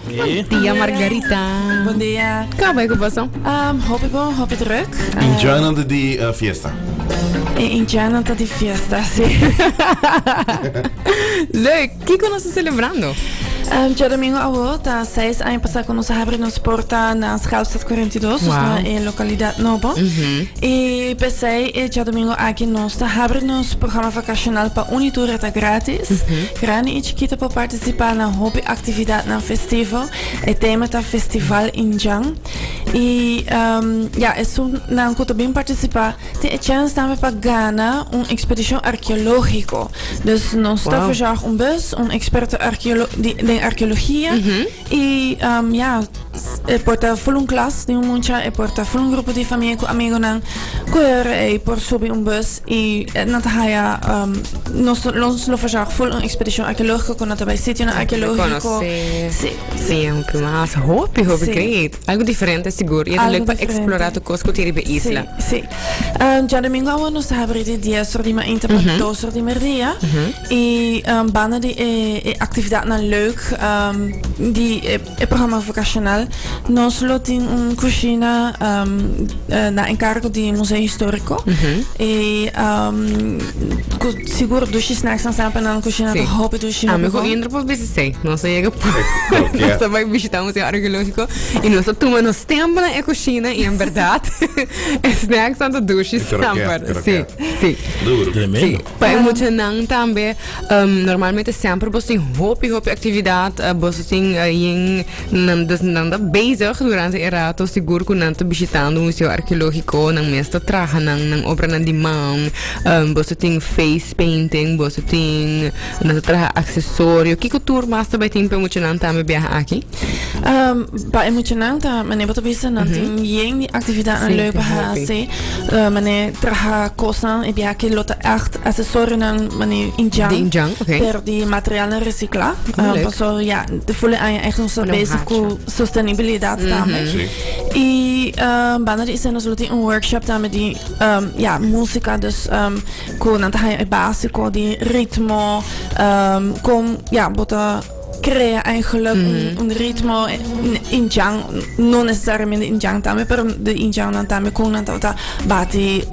Tia Margarita. Bom dia. Acabei com o passão. Hobby bom, hobby druk. Enjoyando de fiesta. Indiana tá de fiesta, sim. Leuk. O que nós estamos celebrando? Dia domingo agora, tá 6 anos passar com nós abrimos porta na Schouwstad 42, Wow. na localidade Novo. E pensei, dia domingo aqui nós tá abrimos programa vacacional para Unitur tá grátis. Grande e chiquita para participar na hobby atividade na festival. O tema tá festival Injang. E é só na que bem participar. Tem a chance também para ganhar expedição arqueológica. Dus nós tá fazendo bus, expert de arqueologia e porta full classe de muncha e porta full grupo de família com amigo nan correr e por subir bus e na taia nós lo fazemos full expedição arqueológica com nós vai sítio arqueológico. Sim, é um que mais hobby great. Algo diferente seguro. E é leuk para explorar o cosco de a isla. Sim. Já domingo agora nós abrimos de dia sobre uma interpretação sobre merdia e bana de atividade na leuk die programma vacacional nós temos cozinha na encargo de museu histórico e seguro dos snacks são sempre na cozinha da hobby dos chineses. Eu entro para visitar, nós chega nós vai visitar o museu arqueológico e nós tomamos tempo na cozinha e em verdade snacks são dos sempre. Sim. Duro. Sim. Para emocionar também normalmente sempre você hobby atividade você tem nanda bezig durante o rato seguro que nanda visitando o museu arqueológico nang mesta traha nang obra na dimang você tem face painting você tem nanda traha acessório que tour mas também tem para emocionar também viajar aqui para emocionar tá mas nem para bisa nanti yang atividade na leuk bahasa mane traha kosan e viajar que lota echt acessório nang mane injang per di materiaal na reciclar passo de volle aan je echt onze bezig met sostenibiliteit daarmee. En bijna is er natuurlijk een workshop daarmee die muzika dus kon aan het basico die ritmo kom botta crea eigenlijk un ritmo in jang non necessariamente in jang tame per de in jang tame con nanta bati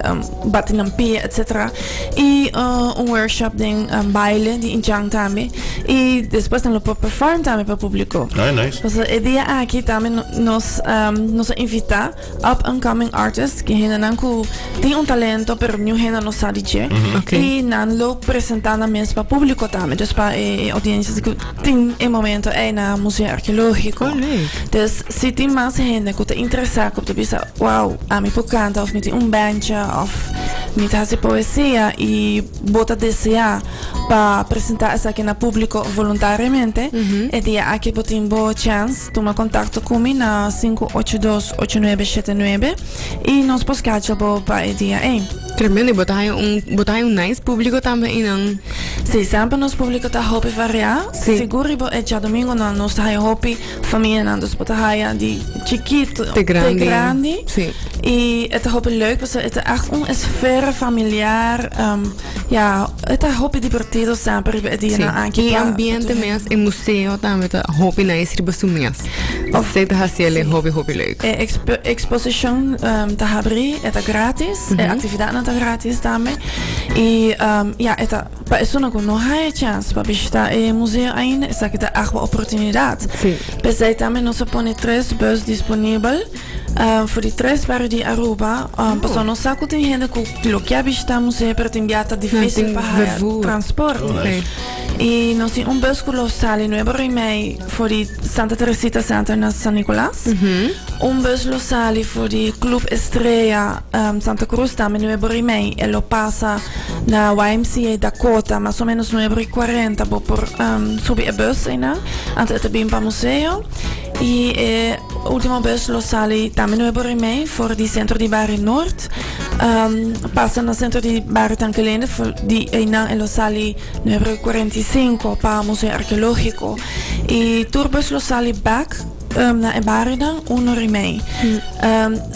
nampi etc e un workshop ding baile di in jang tame e después lo può perform tame per público. Nice. Dus de idea aqui tame nos invita up and coming artists que hena nanku tem talento per new hena no sa DJ e nan lo presentando mesmo para público tame dus para audiências que tem momento na museu arqueológico. Dus se tem mais gente que está interessada que pensa, wow, a mim pode cantar of met um bandje of met fazer poesia e bota desejar para apresentar essa aqui na público voluntariamente, e dia aqui pode ter boa chance tomar contato comigo na 582-8979 e nós podemos para o dia Tremendo, botar nice público também não. Sim, sempre nos público tá hobby variar. Seguro é dia domingo nós tá hobby família nós botar de chiquito te grande. Sim. E é hobby leuk, porque é echt uma esfera familiar. É hobby divertido sempre é dia na aqui. E ambiente mesmo, e museu também tá hobby nice ribasu mesmo. Você tá fazendo hobby leuk. Exposition tá abrir, é grátis, é atividade gratis também e para isso não há chance para visitar o museu ainda essa que é uma oportunidade pensei também nós põe 3 buses disponíveis voor die 3 barra de Aruba para não sabe que tem gente que lo quer visitar o museu pero tem viata difícil para transporte e nós temos bus que lo sale 9 voor die Santa Teresita Center na San Nicolás bus lo sale voor die Club Estrella Santa Cruz também 9 e lo passa na YMCA Dakota mais ou menos 9:40 por subir a bus antes de vir para o museu e o último bus lo sale também 9:30 voor die centro di Bari Nord passa no centro di Bari Tankelene di e lo sale 9:45 para o museu arqueológico e tourbus lo sale back na ebari dan uno rimei.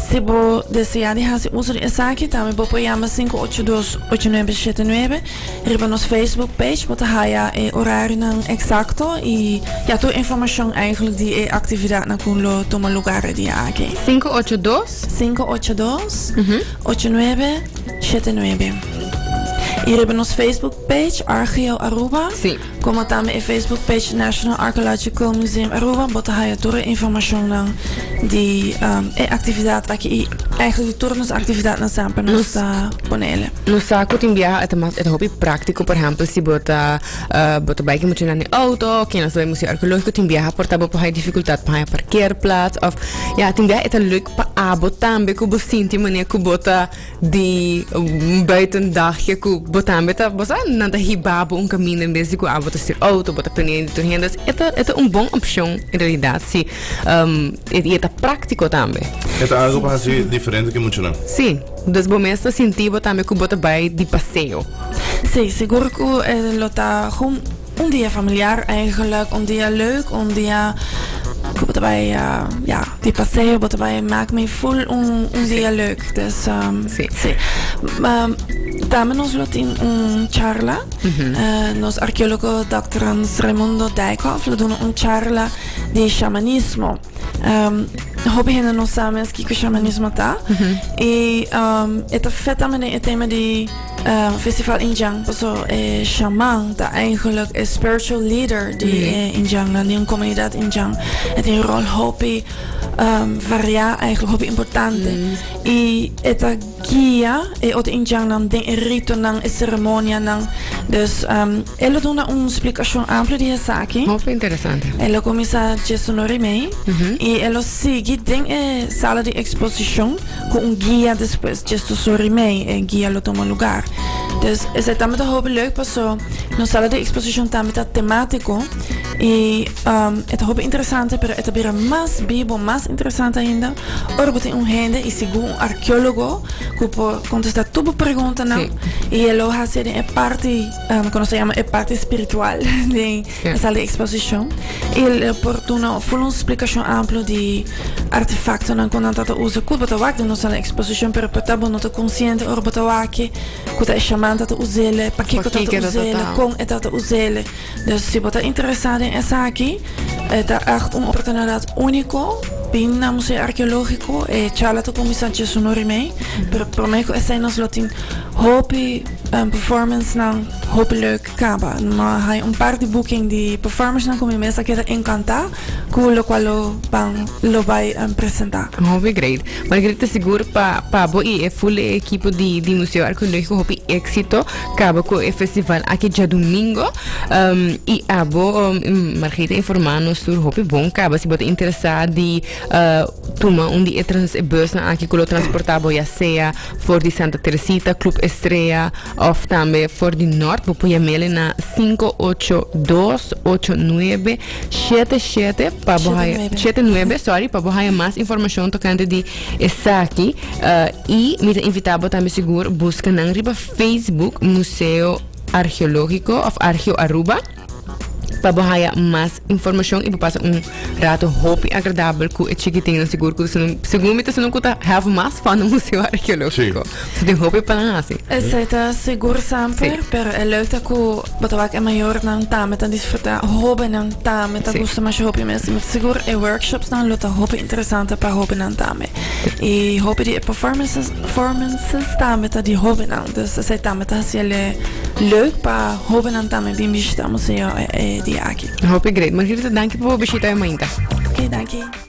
Se bo desea de hasi uso de esaki, também bo poiama 582-8979. Riba nos Facebook page, bota haya horário nan exacto e ja tu informação eigenlijk die actividade na kulo toma lugar die aqui. 582-8979. E riba nos Facebook page Archeo Aruba. Sim. Como também a Facebook page National Archaeological Museum Aruba, bota haya toda informação nan die actividade aqui eigenlijk de turnos actividade na sampa nos ponele. No saco tem viaja é hobby prático, por exemplo, se bota bike muito na auto, que nós vamos museu arqueológico tem viaja portável para há dificuldade para parkeerplaats of ja, tem viaja é leuk para abo também que você sente maneira que bota de buiten dagje que bota também tá você nada hibabo caminho em vez de que abo ter auto, bota pneu de rendas, é bom opção em realidade se é prático também. É algo para ser diferente que muito não. Sim, dos momentos sentivo também que bota vai de passeio. Sim, seguro que lota gewoon dia familiar eigenlijk, dia leuk, dia que bij die passeio, bij maakt me full dia leuk. Dus sim. Também nos lotin charla, nos arqueólogo Dr. Raimundo Dijkhoff, we doen charla de xamanismo. Hobby hen nos samen kiko xamanismo tá. E het também het thema de festival in Jang, so shaman tá eigenlijk een spiritual leader die in Jang, die een comunidade in Jang. Het een rol hobby varia eigenlijk hobby importante. E eta guia o in Jang dan den rito nan ceremonia nan. Dus ela dona explicação ampla de saki. Hobby interessante. Ela começa Jesu Norimei e ela segue den sala de exposição com guia depois Jesu Norimei guia lo toma lugar. Dus é também hobby leuk pas so no sala de exposição também tá temático e é hobby interessante pero é também mais bibo mais interessante ainda. Ora tem gente e segundo arqueólogo que pode contestar tudo pergunta não e ele ha sido parte como se chama parte espiritual de sala de exposição e ele oportuno full explicação ampla de artefactos não quando tata usa que bota wak no sala de exposição pero potabo não tá consciente ora bota wak que tá chamando tata usele para que tata usele com tata usele dus se bota interessado em essa aqui é echt oportunidade único Pina Museo Arqueológico charla to comisa Jesu Norimei pero prometo essa nos lotin hobby performance nan hobby leuk kaba maar hij paar de booking die performance nan como mesa que encanta com lo qual lo vai apresentar. Hobby great. Margarita seguro pa bo e full equipo de Museu Arqueológico hobby éxito kaba com o festival aqui já domingo e abo Margarita informando-nos sobre hobby bom kaba se bota interessado de toma dia bus na aqui com o transportável já seja for de Santa Teresita Club Estrela of também for de Norte vou pôr e-mail na 5828977 para borrar 79 sorry para borrar mais informação tocante de essa aqui e me invitar também seguro busca na riba Facebook Museu Arqueológico of Arqueo Aruba para borrar mais informação e para passar rato hobby agradável com o chiquitinho seguro que segundo me você não conta have mais fun no museu arqueológico você tem hobby para assim é seguro sempre pero é leuk dat ku batawak é maior não tá met dan disfrutar hobby não tá met dan gosta mais hobby mesmo met seguro é workshops não lota hobby interessante para hobby não tá e hobby die performances tá met die hobby não dus é tá met as ele leuk para hobby não tá bem visita museu die aqui. Hobby great. Margarita, dank je voor het beschieten aan mij. Oké, dank je.